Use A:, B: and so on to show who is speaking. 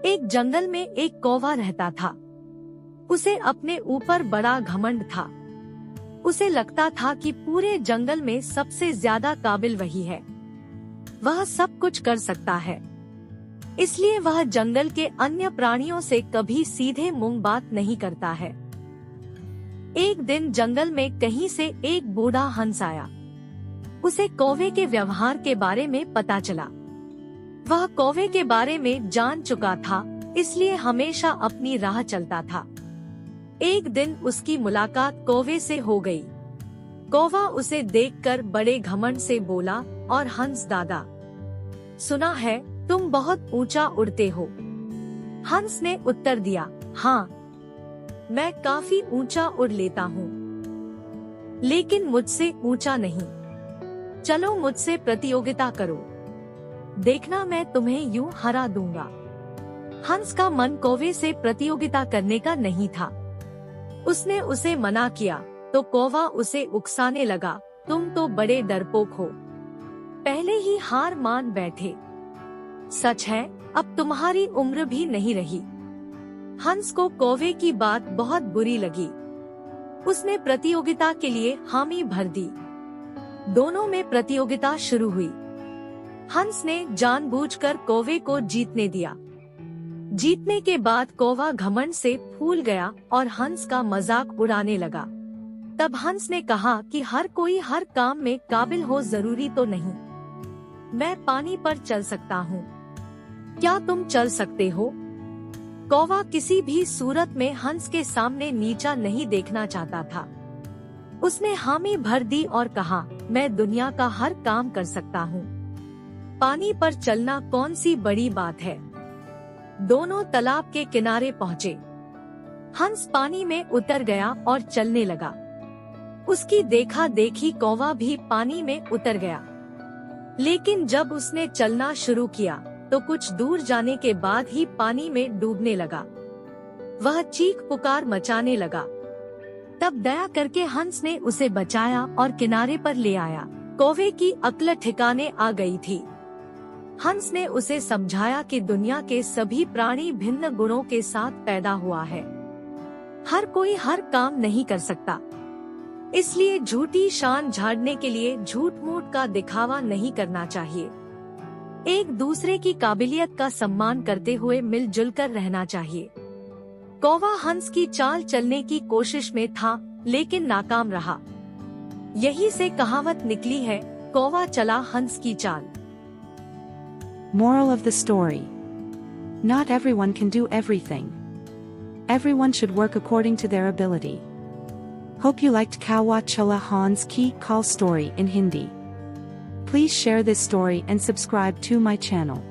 A: एक जंगल में एक कौवा रहता था। उसे अपने ऊपर बड़ा घमंड था। उसे लगता था कि पूरे जंगल में सबसे ज्यादा काबिल वही है। वह सब कुछ कर सकता है। इसलिए वह जंगल के अन्य प्राणियों से कभी सीधे मुंह बात नहीं करता है। एक दिन जंगल में कहीं से एक बूढ़ा हंस आया। उसे कौवे के व्यवहार के बारे में पता चला। वह कौवे के बारे में जान चुका था, इसलिए हमेशा अपनी राह चलता था। एक दिन उसकी मुलाकात कौवे से हो गई। कौवा उसे देखकर बड़े घमंड से बोला, और हंस दादा, सुना है तुम बहुत ऊंचा उड़ते हो। हंस ने उत्तर दिया, हाँ, मैं काफी ऊंचा उड़ लेता हूँ, लेकिन मुझसे ऊंचा नहीं। चलो मुझसे प्रतियोगिता करो, देखना मैं तुम्हें यूं हरा दूंगा। हंस का मन कौवे से प्रतियोगिता करने का नहीं था। उसने उसे मना किया तो कौवा उसे उकसाने लगा, तुम तो बड़े डरपोक हो, पहले ही हार मान बैठे। सच है, अब तुम्हारी उम्र भी नहीं रही। हंस को कौवे की बात बहुत बुरी लगी। उसने प्रतियोगिता के लिए हामी भर दी। दोनों में प्रतियोगिता शुरू हुई। हंस ने जानबूझकर कौवे को जीतने दिया। जीतने के बाद कौवा घमंड से फूल गया और हंस का मजाक उड़ाने लगा। तब हंस ने कहा कि हर कोई हर काम में काबिल हो जरूरी तो नहीं। मैं पानी पर चल सकता हूँ, क्या तुम चल सकते हो? कौवा किसी भी सूरत में हंस के सामने नीचा नहीं देखना चाहता था। उसने हामी भर दी और कहा, मैं दुनिया का हर काम कर सकता हूँ। पानी पर चलना कौन सी बड़ी बात है। दोनों तालाब के किनारे पहुँचे। हंस पानी में उतर गया और चलने लगा। उसकी देखा देखी कौवा भी पानी में उतर गया। लेकिन जब उसने चलना शुरू किया तो कुछ दूर जाने के बाद ही पानी में डूबने लगा। वह चीख पुकार मचाने लगा। तब दया करके हंस ने उसे बचाया और किनारे पर ले आया। कौवे की अक्ल ठिकाने आ गई थी। हंस ने उसे समझाया कि दुनिया के सभी प्राणी भिन्न गुणों के साथ पैदा हुआ है। हर कोई हर काम नहीं कर सकता, इसलिए झूठी शान झाड़ने के लिए झूठ मूठ का दिखावा नहीं करना चाहिए। एक दूसरे की काबिलियत का सम्मान करते हुए मिलजुल कर रहना चाहिए। कौवा हंस की चाल चलने की कोशिश में था, लेकिन नाकाम रहा। यही से कहावत निकली है, कौवा चला हंस की चाल।
B: Moral of the story. Not everyone can do everything. Everyone should work according to their ability. Hope you liked Kawa Chala Hans Ki Call story in Hindi. Please share this story and subscribe to my channel.